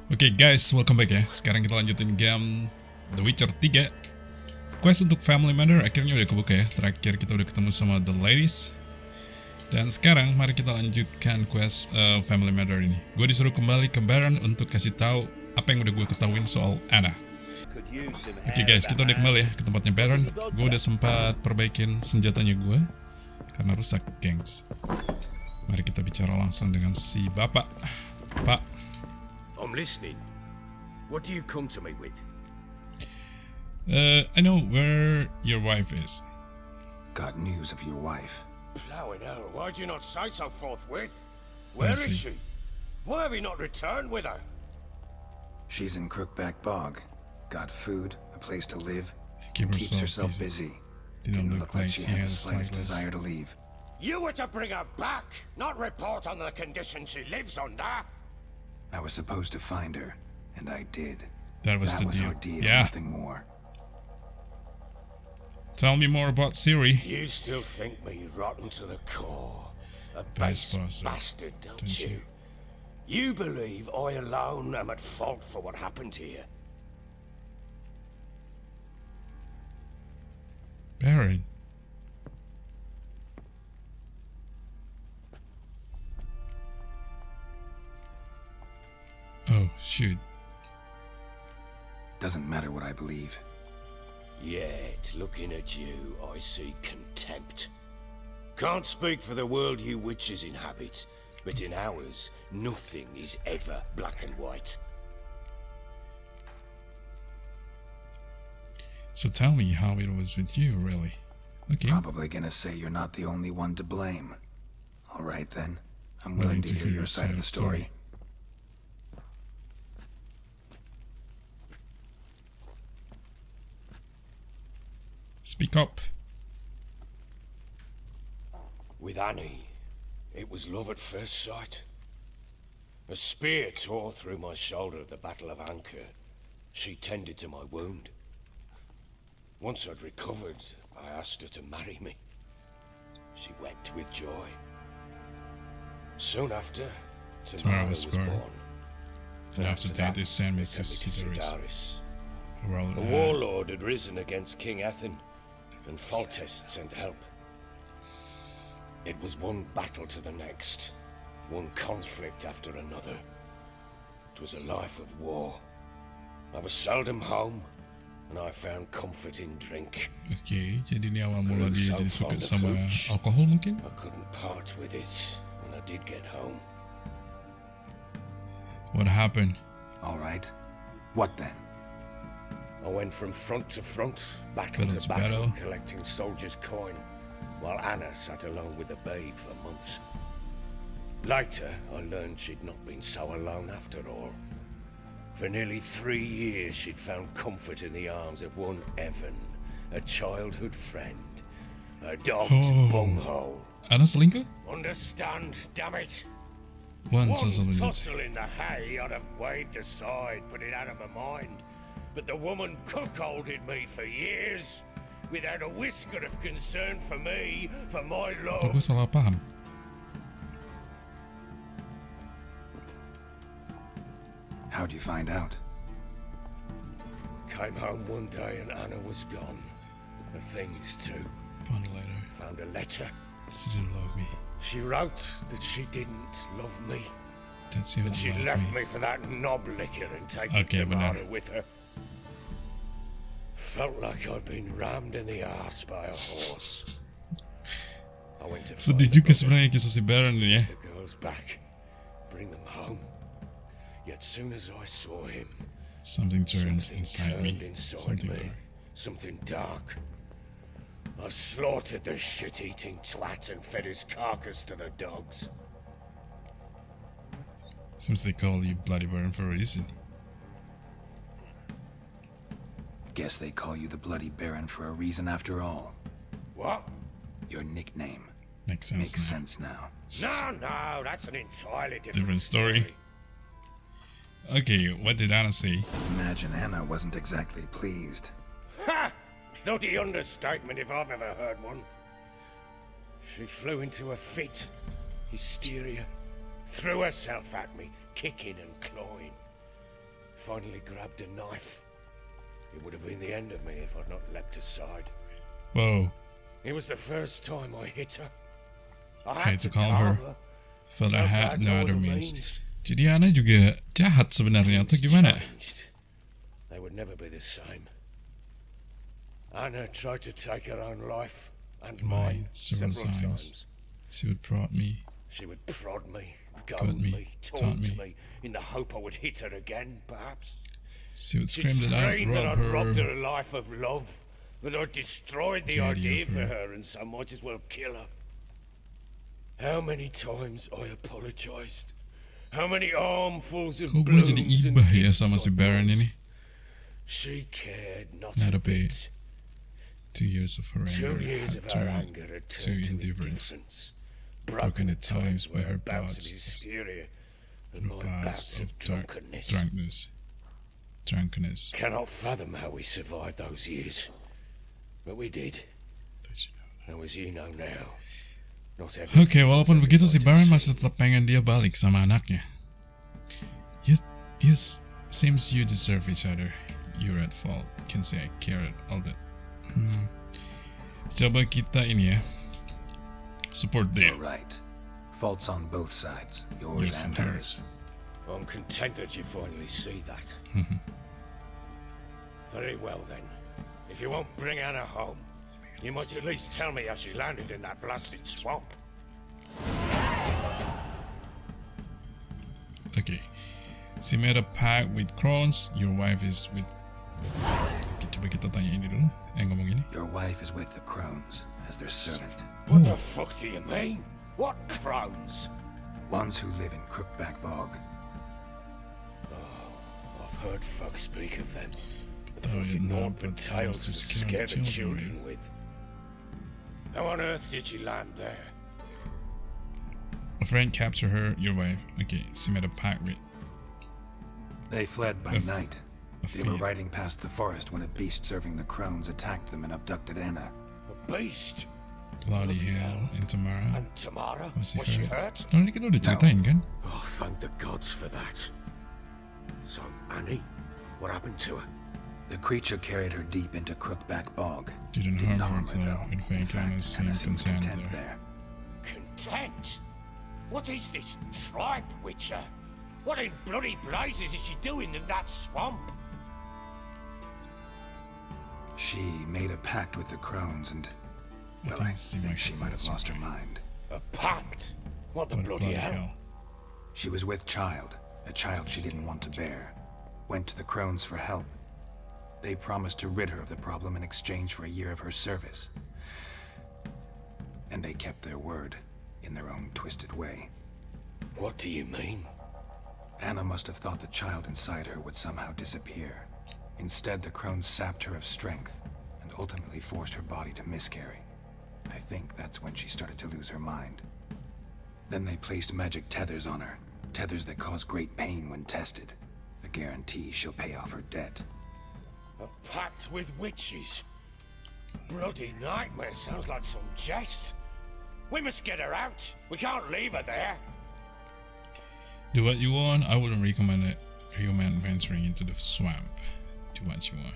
Oke guys, welcome back ya. Sekarang kita lanjutin game The Witcher 3. Quest untuk Family Matter akhirnya udah kebuka ya. Terakhir kita udah ketemu sama The Ladies. Dan sekarang mari kita lanjutkan quest Family Matter ini. Gue disuruh kembali ke Baron untuk kasih tahu apa yang udah gue ketahuin soal Anna. Oke guys, kita udah kembali ya ke tempatnya Baron. Gue udah sempat perbaikin senjatanya gue karena rusak, gengs. Mari kita bicara langsung dengan si bapak. Pak, I'm listening. What do you come to me with? I know where your wife is. Got news of your wife. Plowing hell, why'd you not say so forthwith? Where is she? Why have you not returned with her? She's in Crookback Bog. Got food, a place to live, Keeps herself busy. Didn't look like she she had the has slightest like this. desire to leave. You were to bring her back, not report on the conditions she lives under. I was supposed to find her, and I did. That was the deal. Our deal, Yeah. nothing more. Tell me more about Siri. You still think me rotten to the core. A Base base bastard, bastard, don't don't you? You believe I alone am at fault for what happened here. Baron. Oh, shoot. Doesn't matter what I believe. Yet, looking at you, I see contempt. Can't speak for the world you witches inhabit, but in ours, nothing is ever black and white. So tell me how it was with you, really. Okay. Probably gonna say you're not the only one to blame. Alright then. I'm willing to hear your side of the story. Speak up. With Annie, it was love at first sight. A spear tore through my shoulder at the Battle of Anchor. She tended to my wound. Once I'd recovered, I asked her to marry me. She wept with joy. Soon after, Tamara was born. And after that, they sent me to Sidaris. Well, A warlord had risen against King Ethan, and Foltest sent help. It was one battle to the next, one conflict after another. It was a life of war. I was seldom home, and I found comfort in drink. Oke, jadi ini awal mula dia jadi suka sama alkohol mungkin? I couldn't part with it when I did get home. What happened? Alright. What then? I went from front to front, battle to battle, collecting soldiers' coin, while Anna sat alone with the babe for months. Later, I learned she'd not been so alone after all. For nearly 3 years, she'd found comfort in the arms of one Evan, a childhood friend, a dog's bunghole. Anna selingkuh? Understand, damn it! One One tussle in the hay I'd have waved aside, put it out of my mind. But the woman cuckolded me for years, without a whisker of concern for me, for my love. Aku salah paham. How'd you find out? Came home one day and Anna was gone. The things too. Found a letter. Found a letter. She didn't love me. She wrote that she didn't love me. That she That she didn't left love me. me for that knob licker and taken Okay, Tamara benar. with her. Felt like I'd been rammed in the arse by a horse. I went to find Sedih the juga brother, sebenarnya kisah si Baron ini ya. the girls back, bring them home. Yet soon as I saw him, Something turned something inside turned me. inside Something me. Something dark. I slaughtered the shit-eating twat and fed his carcass to the dogs. Seems they call you Bloody Baron for a reason. Guess they call you the Bloody Baron for a reason after all. What? Your nickname. Makes sense Makes now. sense now. No, that's an entirely Different story. Okay, what did Anna say? Imagine Anna wasn't exactly pleased. Ha! Bloody understatement if I've ever heard one. She flew into a fit, hysteria, threw herself at me, kicking and clawing. finally grabbed a knife. It would have been the end of me if I'd not leapt aside. Wow. It was the first time I hit her. I Had had to to calm calm her. her. Felt I Felt I had no other other means. means. Jadi Ana juga jahat sebenarnya atau gimana? Changed. They would never be the same. Anna tried to take her own life and mine several several times. times. She would prod me. She would prod me, Got goad me, me, taunt taunt me. me, in the hope I would hit her again, perhaps. She would She'd scream that scream that I'd I'd robbed her. her life of love, that I'd destroyed the The idea idea for of her, and so might as well kill her. How many times I apologized. How many armfuls of Kok gue jadi blooms and ibah ya gifts sama si I Baron brought. ini? She cared not Not a a bit. bit. 2 years of her 2 anger years had of her turned anger had to turned to indifference. indifference. Broken at times by her bouts of hysteria and my bouts of drunkenness. Drunkenness. Cannot fathom how we survived those years. But we did. And as you know now, not everything Oke, walaupun was as begitu it si might Baron have masih seemed. tetap pengen dia balik sama anaknya. Seems you deserve each other. You're at fault. Can say I cared all that. Coba kita ini ya. Support You're them. right. Faults on both sides, yours Yours and and hers. I'm content that you finally see that. Very well then. If you won't bring Anna home, you must at least tell me how she landed in that blasted swamp. Okay. She made a pact with crones. Your wife is with. Oke, coba kita tanya ini dulu. Ngomong ini. Your wife is with the crones as their servant. What the fuck do you mean? What crones? Ones who live in Crookback Bog. I've heard folks speak of them. But Though thought you're it not naught but but tales to scare the children with. with. How on earth did you land there? A friend captured her, your wife. Okay, she made a pact with. They fled by night. A They were fiend. riding past the forest when a beast serving the crones attacked them and abducted Anna. A beast? Bloody hell. And Tamara. And Tamara? Was Was she she hurt? hurt? Ini kita udah ceritain kan? Oh, thank the gods for that. So, Annie, what happened to her? The creature carried her deep into Crookback Bog. Didn't harm her though. In In fact, Anna fact, seemed Anna seemed content content there. there. Content? What is this tripe witcher? What in bloody blazes is she doing in that swamp? She made a pact with the crones and, well, I think think she might have lost her mind. A pact? What the What bloody bloody hell? hell. She was with child, a child she didn't want to bear. Went to the crones for help. They promised to rid her of the problem in exchange for a year of her service. And they kept their word, in their own twisted way. What do you mean? Anna must have thought the child inside her would somehow disappear. Instead, the crones sapped her of strength and ultimately forced her body to miscarry. I think that's when she started to lose her mind. Then they placed magic tethers on her, tethers that cause great pain when tested. A guarantee she'll pay off her debt. A pact with witches? Bloody nightmare, sounds like some jest. We must get her out. We can't leave her there. Do what you want. I wouldn't recommend venturing into the swamp. Do what you want.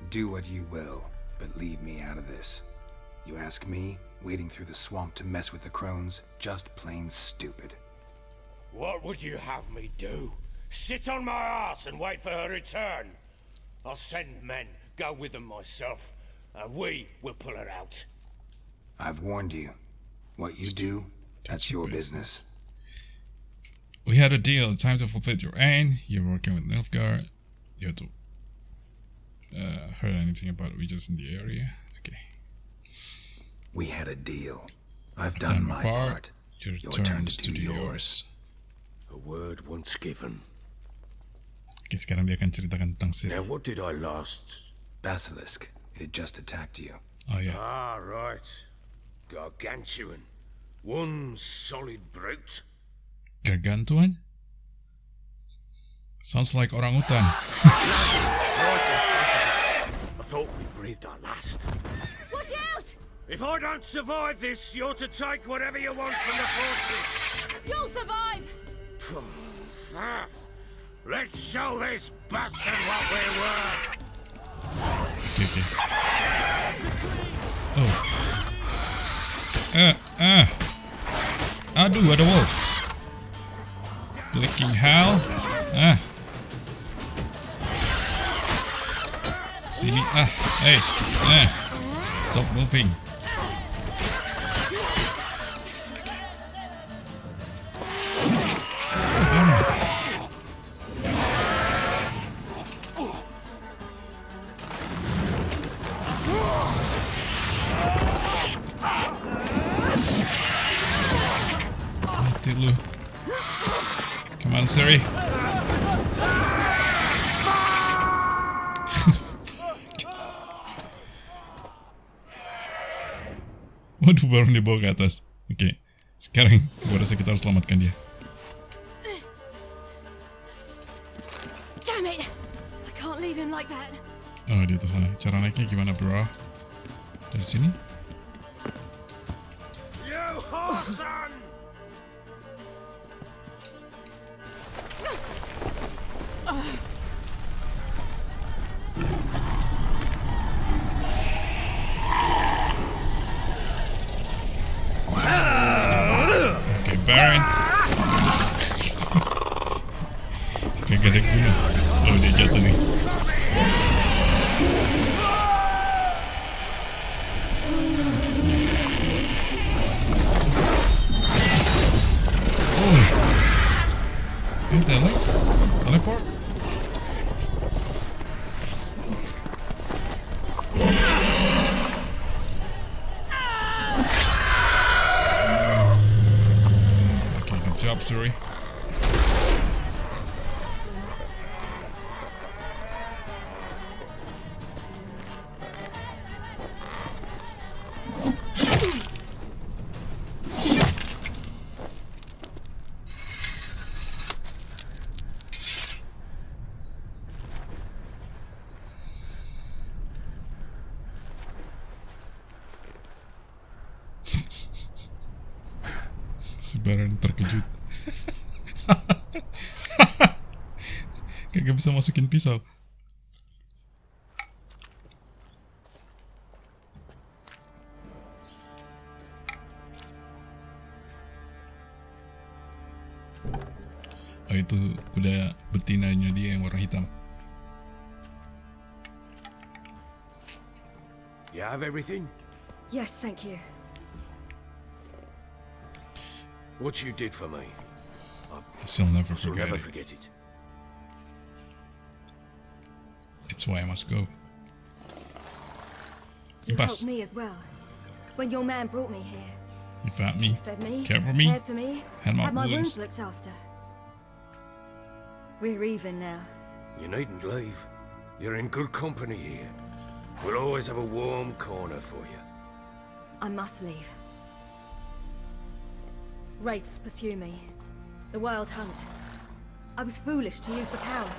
Do what you will, but leave me out of this. You ask me, wading through the swamp to mess with the crones, just plain stupid. What would you have me do? Sit on my ass and wait for her return? I'll send men, go with them myself, and we will pull her out. I've warned you. What you do, that's your business. We had a deal. Time to fulfill your end. You're working with Nilfgaard. You have to heard anything about witches in the area? Okay. We had a deal. I've done my part. Your Your turn turn is to to do do yours. A word once given. Oke, sekarang dia akan ceritakan tentang Siri. Now, what did I last? Basilisk, it had just attacked you. Oh ya, Ah, right. Gargantuan. One solid brute. gargantuan? Sounds like orangutan. Right in front of us. I thought we breathed our last. Watch out! If I don't survive this, you're to take whatever you want from the fortress. show this bastard what we're worth. Okay. Oh. Aduh, ada wolf. Flicking hell. Sini. Hey. Stop moving. Mati lu. Come on, Siri. Waduh, baru dibawa ke atas. Oke. Sekarang gue rasa kita harus selamatkan dia. Damn it! I can't leave him like that. Oh, di atas sana. Cara naiknya gimana, bro? Dari sini? You whoreson! Oke, Baron. Kagak ada guna. Oh, dia jatuh nih. Oh. Teleport? Okay, good job, Siri. Sebaran terkejut. Kagak bisa masukin pisau. Oh, itu kuda betinanya dia yang warna hitam. You have everything? Yes, thank you. What you did for me, I still never I'll forget never it. forget it. It's why I must go. You Bus. helped me as well. When your man brought me here, You fed me, fed me, cared for me, cared for me, had my had my wounds. wounds looked after. We're even now. You needn't leave. You're in good company here. We'll always have a warm corner for you. I must leave. Wraiths pursue me. The wild hunt. I was foolish to use the power.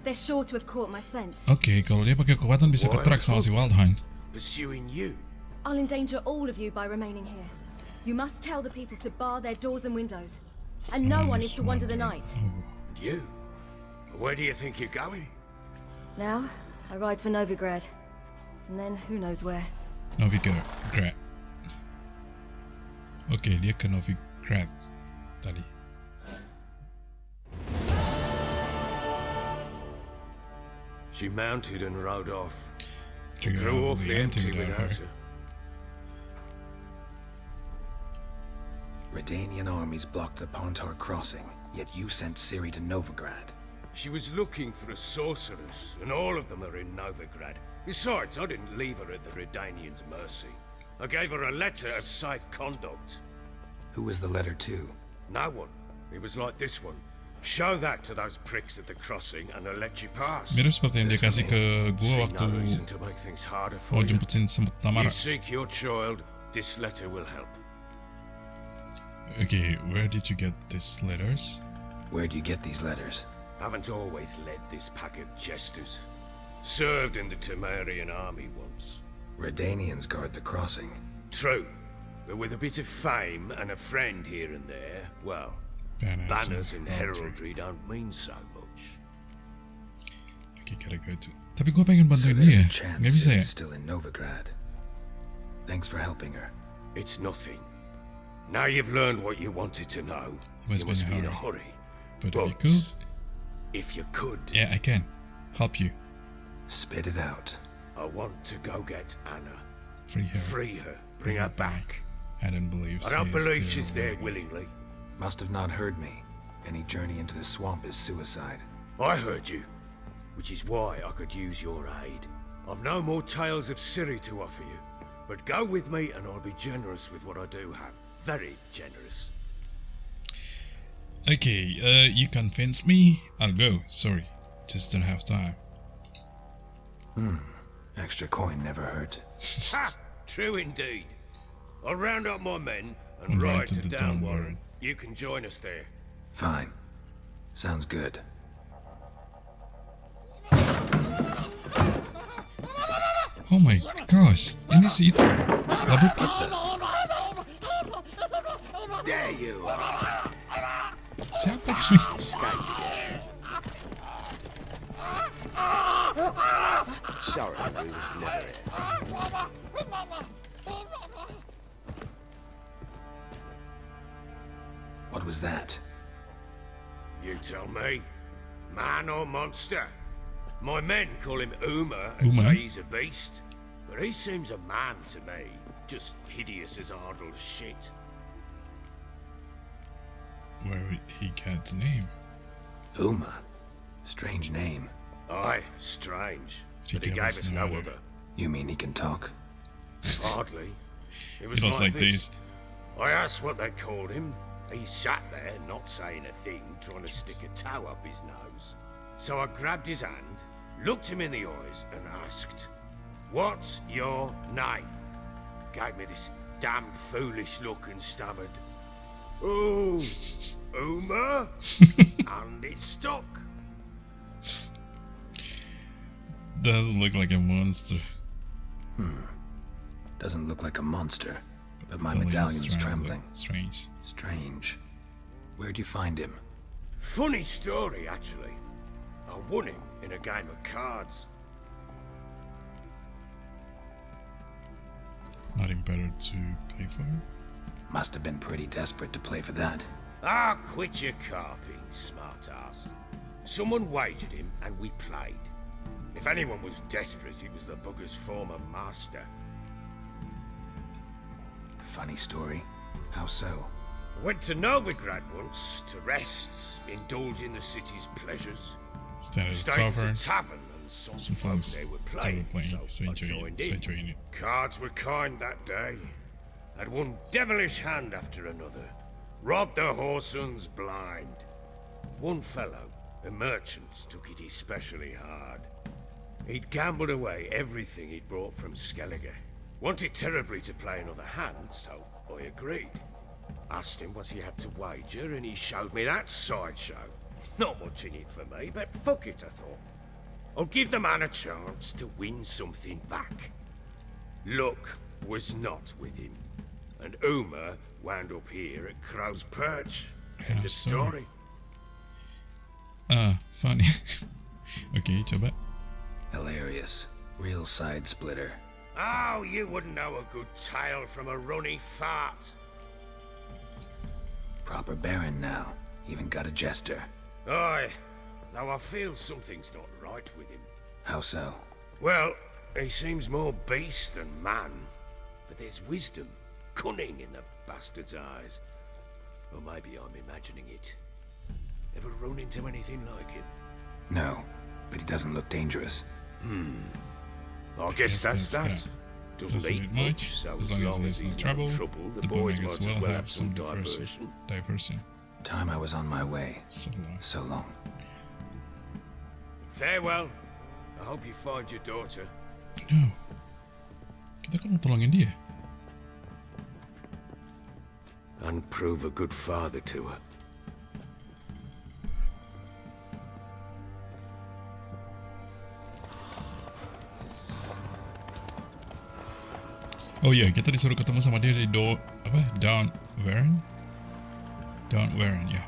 They're sure to have caught my scent. Oke, kalau dia pakai kekuatan bisa ketrack sama si Wild Hunt. Pursuing you. I'll endanger all of you by remaining here. You must tell the people to bar their doors and windows. And no one is to wander the night. You? Where do you think you're going? Now, I ride for Novigrad. And then who knows where. Novigrad. Oke, dia ke Novigrad tadi. She mounted and rode off. Juga Grew awfully empty without without her. her. Redanian armies blocked the Pontar crossing, yet you sent Ciri to Novigrad. She was looking for a sorceress, and all of them are in Novigrad. Besides, I didn't leave her at the Redanians' mercy. I gave her a letter of safe conduct. Who was the letter to? No one. It was like this one. Show that to those pricks at the crossing, and they'll let you pass. Mirip seperti yang dia kasih ke gue See waktu no reason to make things harder mau for you. jemputin semut Tamara. You seek your child, this letter will help. Okay, where did you get these letters? Where do you get these letters? Haven't always led this pack of jesters. Served in the Temerian army once. Redanians guard the crossing. True, but with a bit of fame and a friend here and there, well, banners and heraldry don't mean so much. Oke, gotta go to. Tapi gue pengen So bantuin there's dia. a chance Nggak bisa ya? City's still in Novigrad. Thanks for helping her. It's nothing. Now you've learned what you wanted to know. You must be in a hurry. But if you could, if you could, yeah, I can help you. Spit it out. I want to go get Anna. Free her. Free her. Bring her back. I don't believe. I don't believe still she's there living. willingly. Must have not heard me. Any journey into the swamp is suicide. I heard you, which is why I could use your aid. I've no more tales of Siri to offer you, but go with me and I'll be generous with what I do have. Very generous. Okay, you convinced me. I'll go. Sorry, just don't have time. Extra coin never hurt. Ha! True indeed. I'll round up my men and ride to the Downwarren. You can join us there. Fine. Sounds good. Oh my gosh, ini sih itu. Lalu There you are. siapa sih? Sorry, we was never here. What was that? You tell me. Man or monster? My men call him Uma and say he's a beast. But he seems a man to me. Just hideous as Ardle's shit. Where he got the name? Uma. Strange name. Aye, strange. She But he gave gave us us no no idea. other. You mean he can talk? Hardly. It was, It was like this. I asked what they called him. He sat there, not saying a thing, trying to stick a toe up his nose. So I grabbed his hand, looked him in the eyes, and asked, "What's your name?" Gave me this damned foolish look and stammered, "Oh, Uma?" And it stuck. Doesn't look like a monster. Doesn't look like a monster, but my Only medallion's trembling. Strange. Strange. Where'd you find him? Funny story, actually. I won him in a game of cards. Nothing better to play for. Must have been pretty desperate to play for that. Ah, quit your carping, smartass. Someone wagered him and we played. If anyone was desperate, it was the bugger's former master. Funny story. How so? I went to Novigrad once to rest, indulge in the city's pleasures. Stayed at a Stayed at tavern. the tavern and some Some folk folks there were they playing, were playing, so I joined in. joined it. Cards were kind that day. Had one devilish hand after another. Robbed the whoresons blind. One fellow, a merchant, took it especially hard. He'd gambled away everything he'd brought from Skellige. Wanted terribly to play another hand, so I agreed. Asked him what he had to wager, and he showed me that sideshow. Not much in it for me, but fuck it, I thought. I'll give the man a chance to win something back. Luck was not with him, and Uma wound up here at Crow's Perch. End Yeah, of sorry. story. Ah, funny. Okay, coba. Hilarious. Real side splitter. Oh, you wouldn't know a good tale from a runny fart. Proper baron now. Even got a jester. Aye, though I feel something's not right with him. How so? Well, he seems more beast than man, but there's wisdom, cunning in the bastard's eyes. Or maybe I'm imagining it. Ever run into anything like it? No, but he doesn't look dangerous. I guess that's that. Doesn't Doesn't eat eat much. much, so As long as there's no he's trouble, the the boys boy might as as well well have some diversion. diversion. Time I was on my way. So long. So long. Farewell. I hope you find your daughter. No. Kita kan mau tolongin dia. And prove a good father to her. Oh iya, kita disuruh ketemu sama dia di Downwarren. Downwarren, ya.